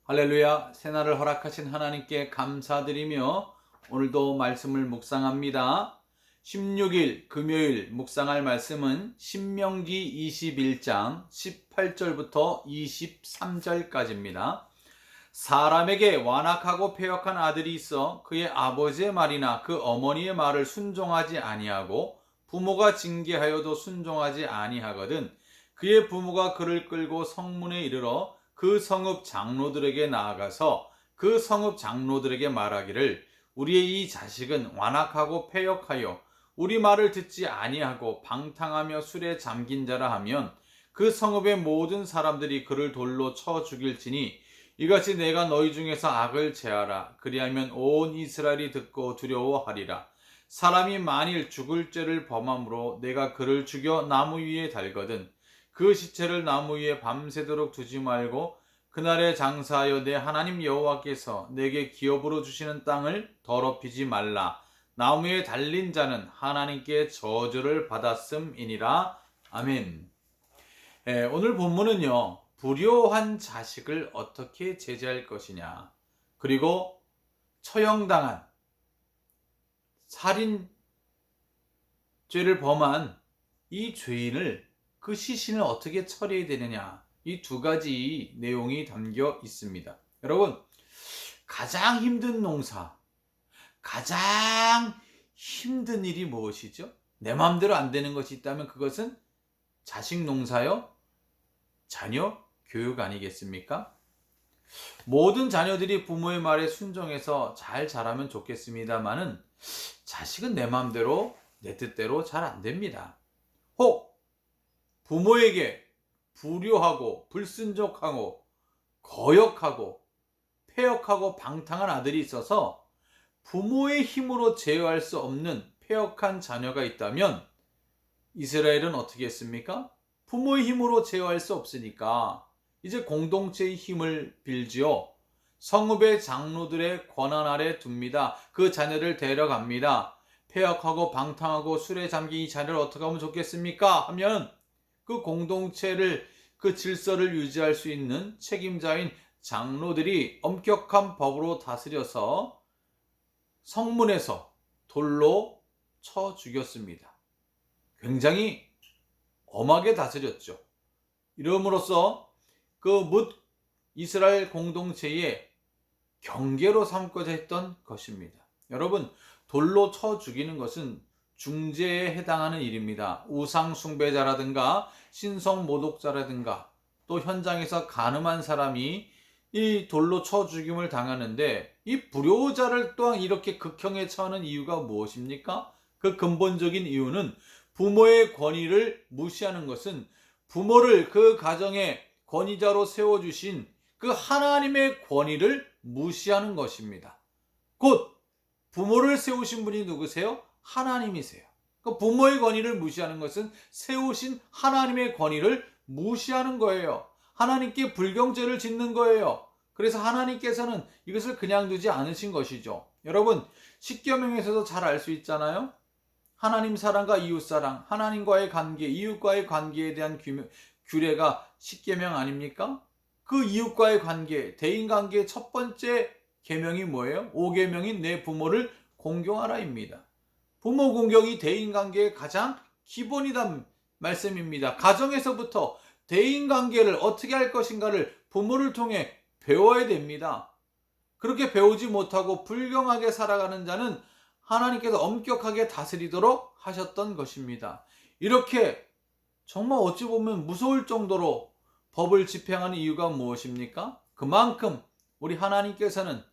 할렐루야. 새날을 허락하신 하나님께 감사드리며 오늘도 말씀을 묵상합니다. 16일 금요일 묵상할 말씀은 신명기 21장 18절부터 23절까지입니다. 사람에게 완악하고 패역한 아들이 있어 그의 아버지의 말이나 그 어머니의 말을 순종하지 아니하고 부모가 징계하여도 순종하지 아니하거든 그의 부모가 그를 끌고 성문에 이르러 그 성읍 장로들에게 나아가서 그 성읍 장로들에게 말하기를 우리의 이 자식은 완악하고 패역하여 우리 말을 듣지 아니하고 방탕하며 술에 잠긴 자라 하면 그 성읍의 모든 사람들이 그를 돌로 쳐 죽일지니 이같이 내가 너희 중에서 악을 제하라. 그리하면 온 이스라엘이 듣고 두려워하리라. 사람이 만일 죽을 죄를 범함으로 내가 그를 죽여 나무 위에 달거든 그 시체를 나무 위에 밤새도록 두지 말고 그날에 장사하여 내 하나님 여호와께서 내게 기업으로 주시는 땅을 더럽히지 말라. 나무에 달린 자는 하나님께 저주를 받았음이니라. 아멘. 오늘 본문은요, 불효한 자식을 어떻게 제재할 것이냐, 그리고 처형당한 살인 죄를 범한 이 죄인을 그 시신을 어떻게 처리해야 되느냐, 이 두 가지 내용이 담겨 있습니다. 여러분, 가장 힘든 농사, 가장 힘든 일이 무엇이죠? 내 마음대로 안 되는 것이 있다면 그것은 자식 농사요, 자녀 교육 아니겠습니까? 모든 자녀들이 부모의 말에 순종해서 잘 자라면 좋겠습니다만은 자식은 내 마음대로 내 뜻대로 잘 안 됩니다. 혹 부모에게 불효하고 불순종하고 거역하고 패역하고 방탕한 아들이 있어서 부모의 힘으로 제어할 수 없는 패역한 자녀가 있다면 이스라엘은 어떻게 했습니까? 부모의 힘으로 제어할 수 없으니까 이제 공동체의 힘을 빌지요. 성읍의 장로들의 권한 아래 둡니다. 그 자녀를 데려갑니다. 패역하고 방탕하고 술에 잠긴 이 자녀를 어떻게 하면 좋겠습니까? 하면 그 공동체를, 그 질서를 유지할 수 있는 책임자인 장로들이 엄격한 법으로 다스려서 성문에서 돌로 쳐 죽였습니다. 굉장히 엄하게 다스렸죠. 이름으로써 그 뭇 이스라엘 공동체의 경계로 삼고자 했던 것입니다. 여러분, 돌로 쳐 죽이는 것은 중죄에 해당하는 일입니다. 우상 숭배자라든가 신성 모독자라든가 또 현장에서 간음한 사람이 이 돌로 쳐 죽임을 당하는데 이 불효자를 또한 이렇게 극형에 처하는 이유가 무엇입니까? 그 근본적인 이유는 부모의 권위를 무시하는 것은 부모를 그 가정의 권위자로 세워주신 그 하나님의 권위를 무시하는 것입니다. 곧 부모를 세우신 분이 누구세요? 하나님이세요. 그 부모의 권위를 무시하는 것은 세우신 하나님의 권위를 무시하는 거예요. 하나님께 불경죄를 짓는 거예요. 그래서 하나님께서는 이것을 그냥 두지 않으신 것이죠. 여러분, 십계명에서도 잘 알 수 있잖아요. 하나님 사랑과 이웃 사랑, 하나님과의 관계, 이웃과의 관계에 대한 규례가 십계명 아닙니까? 그 이웃과의 관계, 대인 관계의 첫 번째 계명이 뭐예요? 5계명인 내 부모를 공경하라입니다. 부모 공경이 대인 관계의 가장 기본이란 말씀입니다. 가정에서부터 대인 관계를 어떻게 할 것인가를 부모를 통해 배워야 됩니다. 그렇게 배우지 못하고 불경하게 살아가는 자는 하나님께서 엄격하게 다스리도록 하셨던 것입니다. 이렇게 정말 어찌 보면 무서울 정도로 법을 집행하는 이유가 무엇입니까? 그만큼 우리 하나님께서는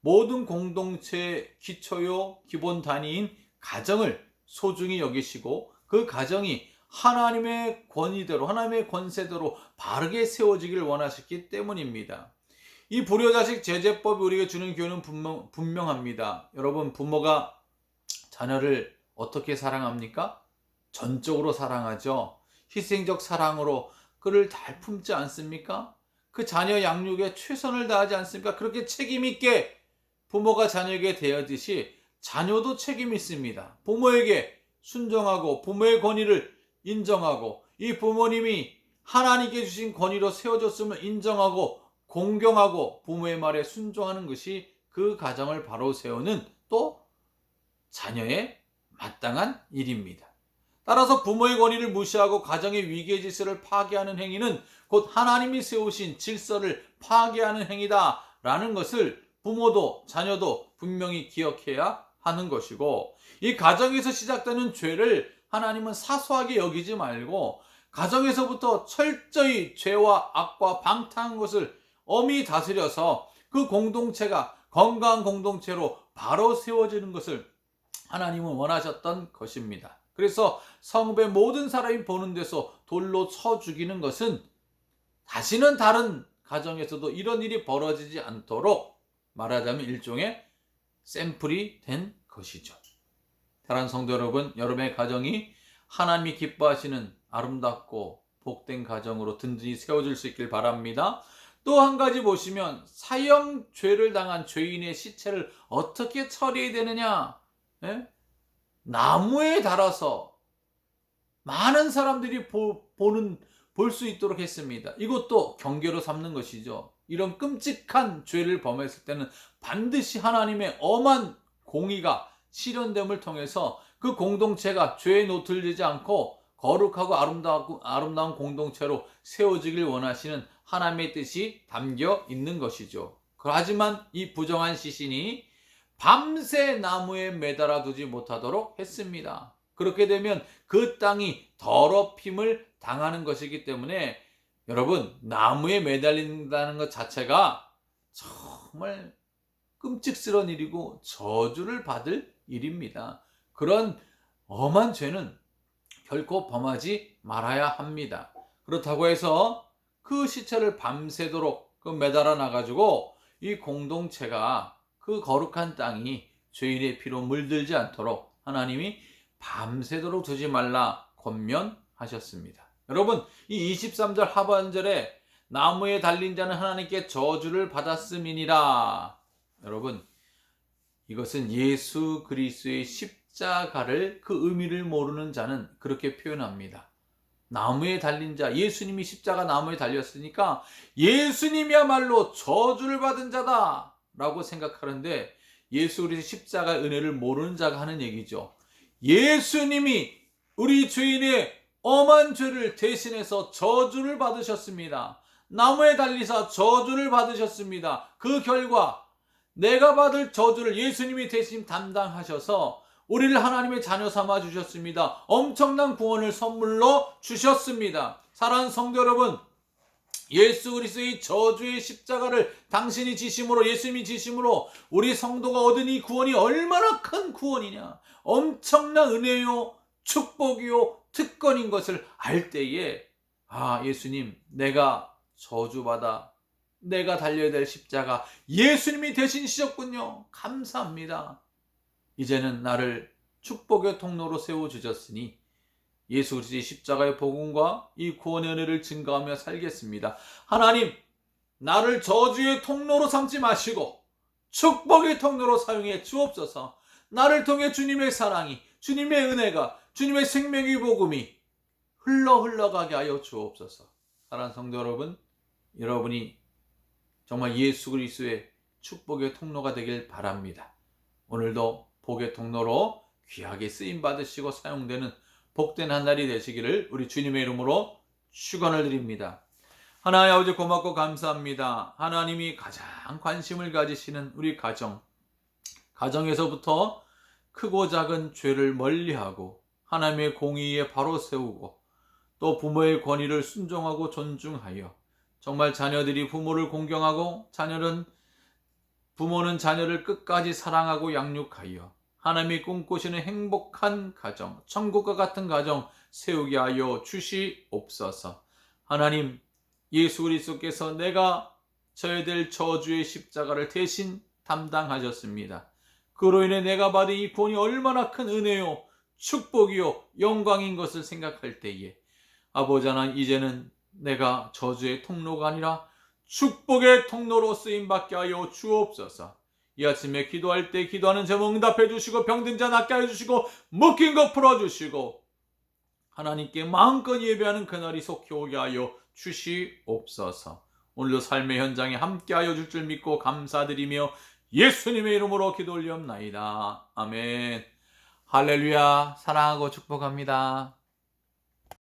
모든 공동체의 기초요 기본 단위인 가정을 소중히 여기시고 그 가정이 하나님의 권위대로, 하나님의 권세대로 바르게 세워지기를 원하셨기 때문입니다. 이 불효자식 제재법이 우리에게 주는 교훈은 분명합니다. 여러분, 부모가 자녀를 어떻게 사랑합니까? 전적으로 사랑하죠. 희생적 사랑으로 그를 잘 품지 않습니까? 그 자녀 양육에 최선을 다하지 않습니까? 그렇게 책임있게 부모가 자녀에게 대하듯이 자녀도 책임이 있습니다. 부모에게 순종하고 부모의 권위를 인정하고 이 부모님이 하나님께 주신 권위로 세워졌음을 인정하고 공경하고 부모의 말에 순종하는 것이 그 가정을 바로 세우는 또 자녀의 마땅한 일입니다. 따라서 부모의 권위를 무시하고 가정의 위계의 질서를 파괴하는 행위는 곧 하나님이 세우신 질서를 파괴하는 행위다라는 것을 부모도 자녀도 분명히 기억해야 하는 것이고, 이 가정에서 시작되는 죄를 하나님은 사소하게 여기지 말고 가정에서부터 철저히 죄와 악과 방탕한 것을 엄히 다스려서 그 공동체가 건강한 공동체로 바로 세워지는 것을 하나님은 원하셨던 것입니다. 그래서 성읍의 모든 사람이 보는 데서 돌로 쳐 죽이는 것은 다시는 다른 가정에서도 이런 일이 벌어지지 않도록 말하자면 일종의 샘플이 된 것이죠. 사랑하는 성도 여러분, 여러분의 가정이 하나님이 기뻐하시는 아름답고 복된 가정으로 든든히 세워질 수 있길 바랍니다. 또 한 가지 보시면 사형 죄를 당한 죄인의 시체를 어떻게 처리해야 되느냐? 예? 나무에 달아서 많은 사람들이 볼 수 있도록 했습니다. 이것도 경계로 삼는 것이죠. 이런 끔찍한 죄를 범했을 때는 반드시 하나님의 엄한 공의가 실현됨을 통해서 그 공동체가 죄에 노출되지 않고 거룩하고 아름다운 공동체로 세워지길 원하시는 하나님의 뜻이 담겨 있는 것이죠. 하지만 이 부정한 시신이 밤새 나무에 매달아 두지 못하도록 했습니다. 그렇게 되면 그 땅이 더럽힘을 당하는 것이기 때문에 여러분, 나무에 매달린다는 것 자체가 정말 끔찍스러운 일이고 저주를 받을 일입니다. 그런 엄한 죄는 결코 범하지 말아야 합니다. 그렇다고 해서 그 시체를 밤새도록 매달아 놔가지고 이 공동체가 그 거룩한 땅이 죄인의 피로 물들지 않도록 하나님이 밤새도록 두지 말라 권면하셨습니다. 여러분, 이 23절 하반절에 나무에 달린 자는 하나님께 저주를 받았음이니라. 여러분, 이것은 예수 그리스도의 십자가를 그 의미를 모르는 자는 그렇게 표현합니다. 나무에 달린 자, 예수님이 십자가 나무에 달렸으니까 예수님이야말로 저주를 받은 자다 라고 생각하는데, 예수 그리스도의 십자가의 은혜를 모르는 자가 하는 얘기죠. 예수님이 우리 죄인의 엄한 죄를 대신해서 저주를 받으셨습니다. 나무에 달리사 저주를 받으셨습니다. 그 결과 내가 받을 저주를 예수님이 대신 담당하셔서 우리를 하나님의 자녀 삼아 주셨습니다. 엄청난 구원을 선물로 주셨습니다. 사랑하는 성도 여러분, 예수 그리스도의 저주의 십자가를 당신이 지심으로, 예수님이 지심으로 우리 성도가 얻은 이 구원이 얼마나 큰 구원이냐, 엄청난 은혜요 축복이요 특권인 것을 알 때에, 예수님, 내가 저주받아 내가 달려야 될 십자가 예수님이 대신 지셨군요. 감사합니다. 이제는 나를 축복의 통로로 세워주셨으니 예수 그리스도의 십자가의 복음과 이 구원의 은혜를 증거하며 살겠습니다. 하나님, 나를 저주의 통로로 삼지 마시고 축복의 통로로 사용해 주옵소서. 나를 통해 주님의 사랑이, 주님의 은혜가, 주님의 생명의 복음이 흘러가게 하여 주옵소서. 사랑하는 성도 여러분, 여러분이 정말 예수 그리스도의 축복의 통로가 되길 바랍니다. 오늘도 복의 통로로 귀하게 쓰임 받으시고 사용되는 복된 한 날이 되시기를 우리 주님의 이름으로 축원을 드립니다. 하나님 아버지, 고맙고 감사합니다. 하나님이 가장 관심을 가지시는 우리 가정에서부터 크고 작은 죄를 멀리하고 하나님의 공의에 바로 세우고 또 부모의 권위를 순종하고 존중하여 정말 자녀들이 부모를 공경하고 부모는 자녀를 끝까지 사랑하고 양육하여 하나님이 꿈꾸시는 행복한 가정, 천국과 같은 가정 세우게 하여 주시옵소서. 하나님, 예수 그리스도께서 내가 져야 될 저주의 십자가를 대신 담당하셨습니다. 그로 인해 내가 받은 이 구원이 얼마나 큰 은혜요 축복이요 영광인 것을 생각할 때에, 아버지 하나님, 이제는 내가 저주의 통로가 아니라 축복의 통로로 쓰임받게 하여 주옵소서. 이 아침에 기도할 때 기도하는 제목 응답해 주시고, 병든 자 낫게 해 주시고, 묶인 것 풀어주시고, 하나님께 마음껏 예배하는 그날이 속히 오게 하여 주시옵소서. 오늘도 삶의 현장에 함께하여 줄 줄 믿고 감사드리며 예수님의 이름으로 기도 올리옵나이다. 아멘. 할렐루야. 사랑하고 축복합니다.